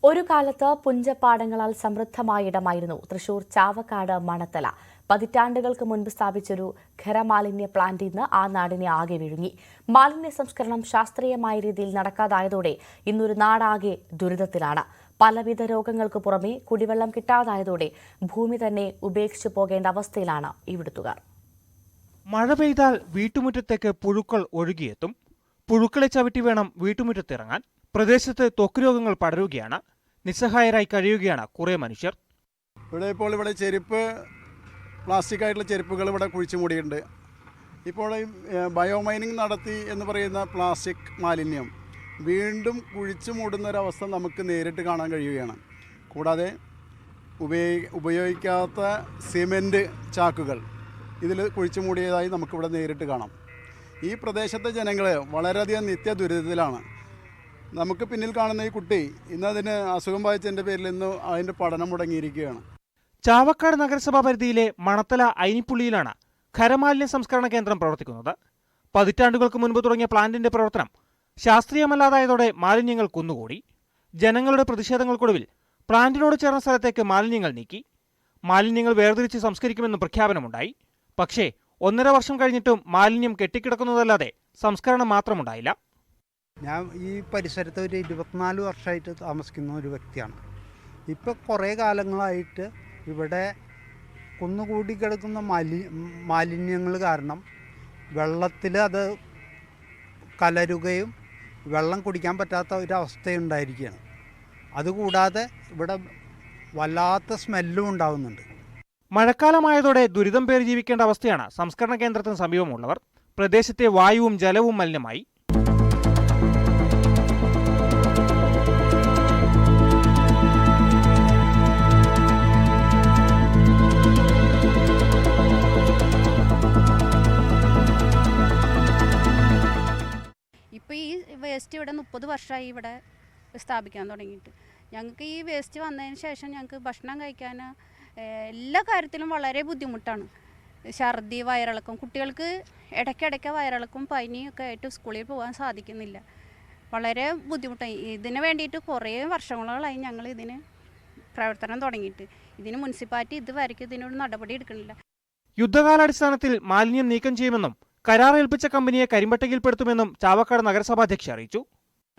ഒരു കാലത്ത് പുഞ്ചപ്പാടങ്ങളാൽ സമൃദ്ധമായ ഇടമായിരുന്നു തൃശൂർ ചാവക്കാട് മണത്തല. പതിറ്റാണ്ടുകൾക്ക് മുൻപ് സ്ഥാപിച്ചൊരു ഖരമാലിന്യ പ്ലാന്റ് ഇന്ന് ആ നാടിനെ ആകെ വിഴുങ്ങി. മാലിന്യ സംസ്കരണം ശാസ്ത്രീയമായ രീതിയിൽ നടക്കാതായതോടെ ഇന്നൊരു നാടാകെ ദുരിതത്തിലാണ്. പലവിധ രോഗങ്ങൾക്ക് പുറമെ കുടിവെള്ളം കിട്ടാതായതോടെ ഭൂമി തന്നെ ഉപേക്ഷിച്ചു പോകേണ്ട അവസ്ഥയിലാണ് ഇവിടുത്തുകാർ. മഴ പെയ്താൽ വീട്ടുമുറ്റത്തേക്ക് പുഴുക്കൾ ഒഴുകിയെത്തും. പുഴുക്കളെ ചവിട്ടി വേണം വീട്ടുമുറ്റത്തിറങ്ങാൻ. പ്രദേശത്ത് ത്വക്ക് രോഗങ്ങൾ പടരുകയാണ്. നിസ്സഹായരായി കഴിയുകയാണ് കുറേ മനുഷ്യർ. ഇവിടെ ചെരുപ്പ്, പ്ലാസ്റ്റിക് ആയിട്ടുള്ള ചെരുപ്പുകൾ ഇവിടെ കുഴിച്ചു മൂടിയിട്ടുണ്ട്. ഇപ്പോൾ ബയോമൈനിങ് നടത്തി എന്ന് പറയുന്ന പ്ലാസ്റ്റിക് മാലിന്യം വീണ്ടും കുഴിച്ചു മൂടുന്നൊരവസ്ഥ നമുക്ക് നേരിട്ട് കാണാൻ കഴിയുകയാണ്. കൂടാതെ ഉപയോഗിക്കാത്ത സിമെൻറ്റ് ചാക്കുകൾ ഇതിൽ കുഴിച്ചു മൂടിയതായി നമുക്കിവിടെ നേരിട്ട് കാണാം. ഈ പ്രദേശത്തെ ജനങ്ങൾ വളരെയധികം നിത്യ ദുരിതത്തിലാണ്. നമുക്ക് പിന്നിൽ കാണുന്ന ഈ കുട്ടി ഇന്നതിന് അസുഖം ബാധിച്ചതിൻ്റെ പേരിൽ ഇന്ന് അതിൻ്റെ പഠനം മുടങ്ങിയിരിക്കുകയാണ്. ചാവക്കാട് നഗരസഭാ പരിധിയിലെ മണത്തല ഐനിപ്പുള്ളിയിലാണ് ഖരമാലിന്യ സംസ്കരണ കേന്ദ്രം പ്രവർത്തിക്കുന്നത്. പതിറ്റാണ്ടുകൾക്ക് മുൻപ് തുടങ്ങിയ പ്ലാന്റിന്റെ പ്രവർത്തനം ശാസ്ത്രീയമല്ലാതായതോടെ മാലിന്യങ്ങൾ കുന്നുകൂടി. ജനങ്ങളുടെ പ്രതിഷേധങ്ങൾക്കൊടുവിൽ പ്ലാന്റിനോട് ചേർന്ന സ്ഥലത്തേക്ക് മാലിന്യങ്ങൾ നീക്കി. മാലിന്യങ്ങൾ വേർതിരിച്ച് സംസ്കരിക്കുമെന്നും പ്രഖ്യാപനമുണ്ടായി. പക്ഷേ 1.5 വർഷം കഴിഞ്ഞിട്ടും മാലിന്യം കെട്ടിക്കിടക്കുന്നതല്ലാതെ സംസ്കരണം മാത്രമുണ്ടായില്ല. ഞാൻ ഈ പരിസരത്ത് ഒരു 24 വർഷമായിട്ട് താമസിക്കുന്ന ഒരു വ്യക്തിയാണ്. ഇപ്പോൾ കുറേ കാലങ്ങളായിട്ട് ഇവിടെ കുന്നുകൂടി കിടക്കുന്ന മാലിന്യങ്ങൾ കാരണം വെള്ളത്തിൽ അത് കലരുകയും വെള്ളം കുടിക്കാൻ പറ്റാത്ത ഒരവസ്ഥയുണ്ടായിരിക്കുകയാണ്. അതുകൂടാതെ ഇവിടെ വല്ലാത്ത സ്മെല്ലും ഉണ്ടാകുന്നുണ്ട്. മഴക്കാലമായതോടെ ദുരിതം പേറി ജീവിക്കേണ്ട അവസ്ഥയാണ് സംസ്കരണ കേന്ദ്രത്തിന് സമീപമുള്ളവർ. പ്രദേശത്തെ വായുവും ജലവും മലിനമായി. ഇപ്പോൾ ഈ വേസ്റ്റ് ഇവിടെ 30 വർഷമായി ഇവിടെ സ്ഥാപിക്കാൻ തുടങ്ങിയിട്ട്. ഞങ്ങൾക്ക് ഈ വേസ്റ്റ് വന്നതിന് ശേഷം ഞങ്ങൾക്ക് ഭക്ഷണം കഴിക്കാൻ എല്ലാ കാര്യത്തിലും വളരെ ബുദ്ധിമുട്ടാണ്. ഛർദി, വയറിളക്കം, കുട്ടികൾക്ക് ഇടയ്ക്കിടയ്ക്ക് വയറിളക്കും പനിയൊക്കെ ആയിട്ട് സ്കൂളിൽ പോകാൻ സാധിക്കുന്നില്ല. വളരെ ബുദ്ധിമുട്ടായി. ഇതിന് വേണ്ടിയിട്ട് കുറേ വർഷങ്ങളായി ഞങ്ങൾ ഇതിന് പ്രവർത്തനം തുടങ്ങിയിട്ട്. ഇതിന് മുനിസിപ്പാലിറ്റി ഇതുവരെയ്ക്കും ഇതിനൊരു നടപടി എടുക്കുന്നില്ല. യുദ്ധകാലാടിസ്ഥാനത്തിൽ മാലിന്യം നീക്കം ചെയ്യുമെന്നും കരാർ ഏൽപ്പിച്ച കമ്പനിയെ കരിമ്പട്ടികയിൽപ്പെടുത്തുമെന്നും ചാവക്കാട് നഗരസഭാ അധ്യക്ഷ അറിയിച്ചു.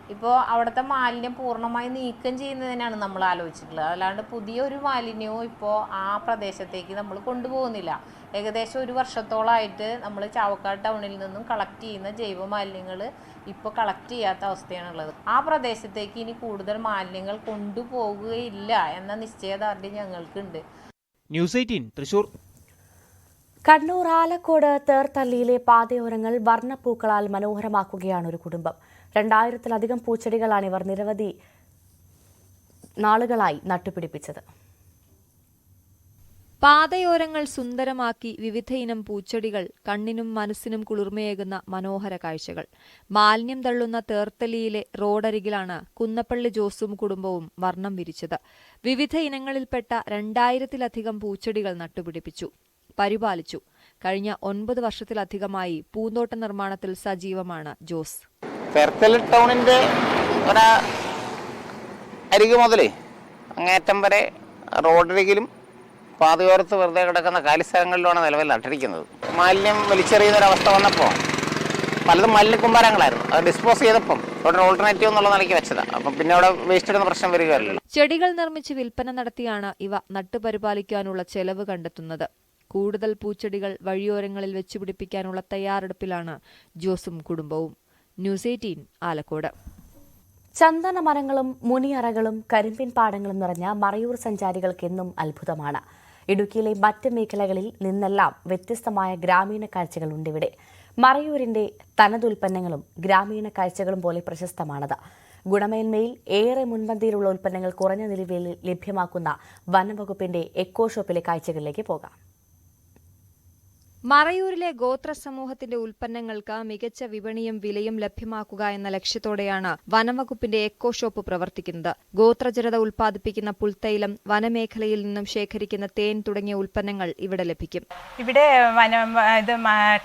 ഇപ്പോൾ അവിടുത്തെ മാലിന്യം പൂർണ്ണമായി നീക്കം ചെയ്യുന്നതിനാണ് നമ്മൾ ആലോചിച്ചിട്ടുള്ളത്. അല്ലാണ്ട് പുതിയൊരു മാലിന്യവും ഇപ്പോൾ ആ പ്രദേശത്തേക്ക് നമ്മൾ കൊണ്ടുപോകുന്നില്ല. ഏകദേശം 1 വർഷത്തോളമായിട്ട് നമ്മൾ ചാവക്കാട് ടൗണിൽ നിന്നും കളക്ട് ചെയ്യുന്ന ജൈവ മാലിന്യങ്ങൾ ഇപ്പോൾ കളക്ട് ചെയ്യാത്ത അവസ്ഥയാണുള്ളത്. ആ പ്രദേശത്തേക്ക് ഇനി കൂടുതൽ മാലിന്യങ്ങൾ കൊണ്ടുപോകുകയില്ല എന്ന നിശ്ചയദാർഢ്യം ഞങ്ങൾക്കുണ്ട്. ന്യൂസ് 18 തൃശൂർ. കണ്ണൂർ ആലക്കോട് തേർത്തല്ലിയിലെ പാതയോരങ്ങൾ വർണ്ണപ്പൂക്കളാൽ മനോഹരമാക്കുകയാണ് ഒരു കുടുംബം. 2000-ലധികം പൂച്ചെടികളാണ് ഇവർ നിരവധി നാളുകളായി നട്ടുപിടിപ്പിച്ചത്. പാതയോരങ്ങൾ സുന്ദരമാക്കി വിവിധയിനം പൂച്ചെടികൾ കണ്ണിനും മനസ്സിനും കുളിർമയേകുന്ന മനോഹര കാഴ്ചകൾ. മാലിന്യം തള്ളുന്ന തേർത്തല്ലിയിലെ റോഡരികിലാണ് കുന്നപ്പള്ളി ജോസും കുടുംബവും വർണ്ണം വിരിച്ചത്. വിവിധ ഇനങ്ങളിൽപ്പെട്ട 2000-ലധികം പൂച്ചെടികൾ നട്ടുപിടിപ്പിച്ചു, പരിപാലിച്ചു. കഴിഞ്ഞ 9 വർഷത്തിലധികമായി പൂന്തോട്ട നിർമ്മാണത്തിൽ സജീവമാണ് ജോസ്. തേർത്തല്ലി ടൗണിന്റെ അരികു മുതലേ അങ്ങേറ്റം വരെ റോഡരികിലും പാതയോരത്ത് വെറുതെ കിടക്കുന്ന കാലിസ്ഥലങ്ങളിലുമാണ് നിലവിൽ നട്ടിരിക്കുന്നത്. മാലിന്യം വലിച്ചെറിയുന്നൊരവസ്ഥ വന്നപ്പോൾ പലതും മാലിന്യക്കുമ്പാരങ്ങളായിരുന്നു. അത് ഡിസ്പോസ് ചെയ്തപ്പം ഒരു ഓൾട്ടർനേറ്റീവ് എന്നുള്ള നിലയ്ക്ക് വെച്ചതാണ്. അപ്പം പിന്നെ അവിടെ വേസ്റ്റ് ഇടുന്ന പ്രശ്നം വരികയല്ലോ. ചെടികൾ നിർമ്മിച്ച് വിൽപ്പന നടത്തിയാണ് ഇവ നട്ടുപരിപാലിക്കാനുള്ള ചെലവ് കണ്ടെത്തുന്നത്. കൂടുതൽ പൂച്ചെടികൾ വഴിയോരങ്ങളിൽ വെച്ചുപിടിപ്പിക്കാനുള്ള തയ്യാറെടുപ്പിലാണ് ജോസും കുടുംബവും. ന്യൂസ് 18 ആലക്കോട്. ചന്ദന മരങ്ങളും മുനിയറകളും കരിമ്പിൻ പാടങ്ങളും നിറഞ്ഞ മറയൂർ സഞ്ചാരികൾക്കെന്നും അത്ഭുതമാണ്. ഇടുക്കിയിലെ മറ്റ് മേഖലകളിൽ നിന്നെല്ലാം വ്യത്യസ്തമായ ഗ്രാമീണ കാഴ്ചകളുണ്ട് ഇവിടെ. മറയൂരിന്റെ തനതുൽപ്പന്നങ്ങളും ഗ്രാമീണ കാഴ്ചകളും പോലെ പ്രശസ്തമാണത്. ഗുണമേന്മയിൽ ഏറെ മുൻപന്തിയിലുള്ള ഉൽപ്പന്നങ്ങൾ കുറഞ്ഞ നിലവിൽ ലഭ്യമാക്കുന്ന വനംവകുപ്പിന്റെ എക്കോ ഷോപ്പിലെ കാഴ്ചകളിലേക്ക് പോകാം. മറയൂരിലെ ഗോത്ര സമൂഹത്തിന്റെ ഉൽപ്പന്നങ്ങൾക്ക് മികച്ച വിപണിയും വിലയും ലഭ്യമാക്കുക എന്ന ലക്ഷ്യത്തോടെയാണ് വനംവകുപ്പിന്റെ എക്കോ ഷോപ്പ് പ്രവർത്തിക്കുന്നത്. ഗോത്രജനത ഉൽപ്പാദിപ്പിക്കുന്ന പുൽത്തൈലം, വനമേഖലയിൽ നിന്നും ശേഖരിക്കുന്ന തേൻ തുടങ്ങിയ ഉൽപ്പന്നങ്ങൾ ഇവിടെ ലഭിക്കും. ഇവിടെ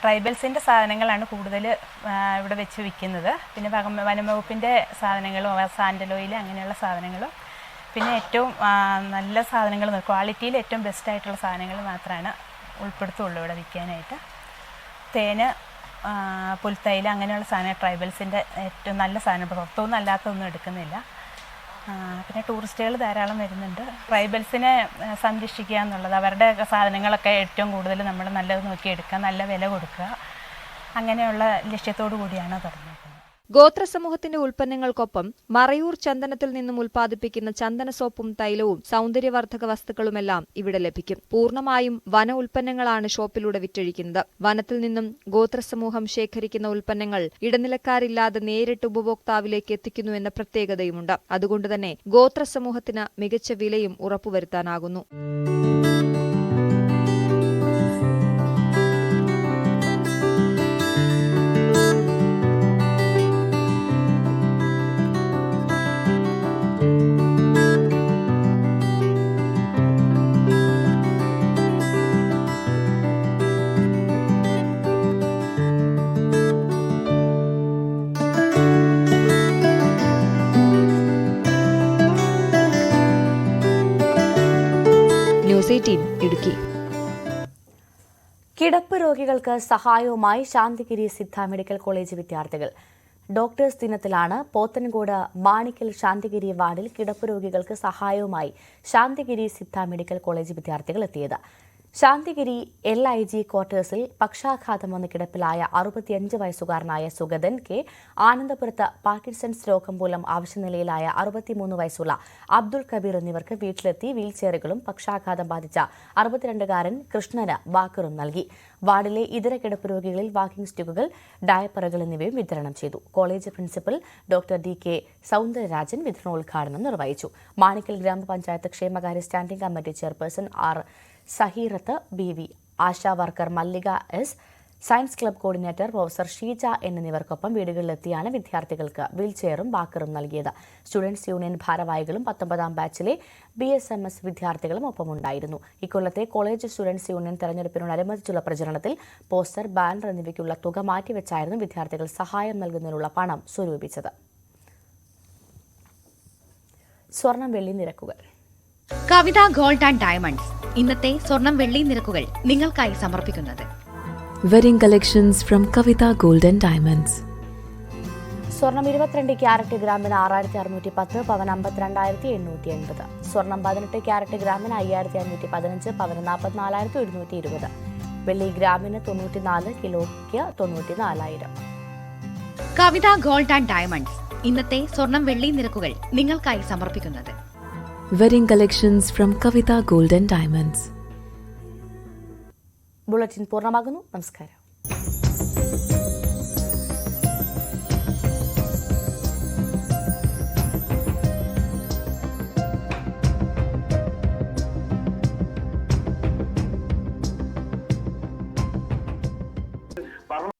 ട്രൈബൽസിന്റെ സാധനങ്ങളാണ് കൂടുതൽ ഇവിടെ വെച്ച് വിൽക്കുന്നത്. പിന്നെ വനംവകുപ്പിന്റെ സാധനങ്ങളും സാൻഡലോയിൽ അങ്ങനെയുള്ള സാധനങ്ങളും പിന്നെ ഏറ്റവും നല്ല സാധനങ്ങൾ, ക്വാളിറ്റിയിൽ ഏറ്റവും ബെസ്റ്റ് ആയിട്ടുള്ള സാധനങ്ങൾ മാത്രമാണ് ഉൾപ്പെടുത്തുള്ളൂ ഇവിടെ വിൽക്കാനായിട്ട്. തേന്, പുൽത്തൈല അങ്ങനെയുള്ള സാധനം ട്രൈബൽസിൻ്റെ ഏറ്റവും നല്ല സാധനം, പുറത്തൊന്നും അല്ലാത്തൊന്നും എടുക്കുന്നില്ല. പിന്നെ ടൂറിസ്റ്റുകൾ ധാരാളം വരുന്നുണ്ട്. ട്രൈബൽസിനെ സംരക്ഷിക്കുക എന്നുള്ളത്, അവരുടെ സാധനങ്ങളൊക്കെ ഏറ്റവും കൂടുതൽ നമ്മൾ നല്ലത് നോക്കി എടുക്കുക, നല്ല വില കൊടുക്കുക, അങ്ങനെയുള്ള ലക്ഷ്യത്തോടു കൂടിയാണ് തുടങ്ങിയത്. ഗോത്ര സമൂഹത്തിന്റെ ഉൽപ്പന്നങ്ങൾക്കൊപ്പം മറയൂർ ചന്ദനത്തിൽ നിന്നും ഉൽപ്പാദിപ്പിക്കുന്ന ചന്ദന സോപ്പും തൈലവും സൗന്ദര്യവർദ്ധക വസ്തുക്കളുമെല്ലാം ഇവിടെ ലഭിക്കും. പൂർണ്ണമായും വന ഉൽപ്പന്നങ്ങളാണ് ഷോപ്പിലൂടെ വിറ്റഴിക്കുന്നത്. വനത്തിൽ നിന്നും ഗോത്രസമൂഹം ശേഖരിക്കുന്ന ഉൽപ്പന്നങ്ങൾ ഇടനിലക്കാരില്ലാതെ നേരിട്ട് ഉപഭോക്താവിലേക്ക് എത്തിക്കുന്നുവെന്ന പ്രത്യേകതയുമുണ്ട്. അതുകൊണ്ടുതന്നെ ഗോത്രസമൂഹത്തിന് മികച്ച വിലയും ഉറപ്പുവരുത്താനാകുന്നു. ഇടുക്കി. കിടപ്പ് രോഗികൾക്ക് സഹായവുമായി ശാന്തിഗിരി സിദ്ധ മെഡിക്കൽ കോളേജ് വിദ്യാർത്ഥികൾ. ഡോക്ടേഴ്സ് ദിനത്തിലാണ് പോത്തൻകോട് മാണിക്കൽ ശാന്തിഗിരി വാർഡിൽ കിടപ്പ് രോഗികൾക്ക് സഹായവുമായി ശാന്തിഗിരി സിദ്ധ മെഡിക്കൽ കോളേജ് വിദ്യാർത്ഥികൾ എത്തിയത്. ശാന്തിഗിരി LIG ക്വാർട്ടേഴ്സിൽ പക്ഷാഘാതം വന്ന് കിടപ്പിലായ 65 വയസ്സുകാരനായ സുഗതൻ കെ, ആനന്ദപുരത്ത് പാർക്കിൻസൺസ് രോഗം മൂലം ആവശ്യനിലയിലായ 63 വയസ്സുള്ള അബ്ദുൾ കബീർ എന്നിവർക്ക് വീട്ടിലെത്തി വീൽചെയറുകളും പക്ഷാഘാതം ബാധിച്ച 62-കാരൻ കൃഷ്ണന് വാക്കറും നൽകി. വാർഡിലെ ഇതര കിടപ്പ് രോഗികളിൽ വാക്കിംഗ് സ്റ്റിക്കുകൾ, ഡയപ്പറുകൾ എന്നിവയും വിതരണം ചെയ്തു. College principal doctor DK Soundararajan വിതരണോദ്ഘാടനം നിർവഹിച്ചു. മാണിക്കൽ ഗ്രാമപഞ്ചായത്ത് ക്ഷേമകാര്യ standing committee chairperson R സഹീറത്ത് BV, ASHA worker മല്ലിക S, science club coordinator professor Sheeja എന്നിവർക്കൊപ്പം വീടുകളിലെത്തിയാണ് വിദ്യാർത്ഥികൾക്ക് വീൽചെയറും വാക്കറും നൽകിയത്. സ്റ്റുഡൻസ് യൂണിയൻ ഭാരവാഹികളും 19ാം ബാച്ചിലെ BSMS വിദ്യാർത്ഥികളും ഒപ്പമുണ്ടായിരുന്നു. ഇക്കൊല്ലത്തെ കോളേജ് സ്റ്റുഡൻസ് യൂണിയൻ തെരഞ്ഞെടുപ്പിനോടനുബന്ധിച്ചുള്ള പ്രചരണത്തിൽ പോസ്റ്റർ, ബാനർ എന്നിവയ്ക്കുള്ള തുക മാറ്റിവെച്ചായിരുന്നു വിദ്യാർത്ഥികൾ സഹായം നൽകുന്നതിനുള്ള പണം സ്വരൂപിച്ചത്. സ്വർണം വെള്ളി നിരക്കുകൾ. കവിത ഗോൾഡ് ആൻഡ് ഡയമണ്ട്സ് ഇന്നത്തെ സ്വർണം വെള്ളി നിരക്കുകൾ നിങ്ങൾക്കായി സമർപ്പിക്കുന്നത് wedding collections from Kavitha gold and diamonds. സ്വർണം 22 ക്യാരറ്റ് ഗ്രാമിന് 6610, പവൻ 52,880. സ്വർണം 18 ക്യാരറ്റ് ഗ്രാമിന് 5515, പവൻ 44,120. വെള്ളി ഗ്രാമിന് 94, കിലോയ്ക്ക് 94,000. കവിത ഗോൾഡ് ആൻഡ് ഡയമണ്ട്സ് ഇന്നത്തെ സ്വർണം വെള്ളി നിരക്കുകൾ നിങ്ങൾക്കായി സമർപ്പിക്കുന്നത് wedding collections from Kavitha gold and diamonds. Bulletin പൂർണ്ണമാകുന്നു. നമസ്കാരം.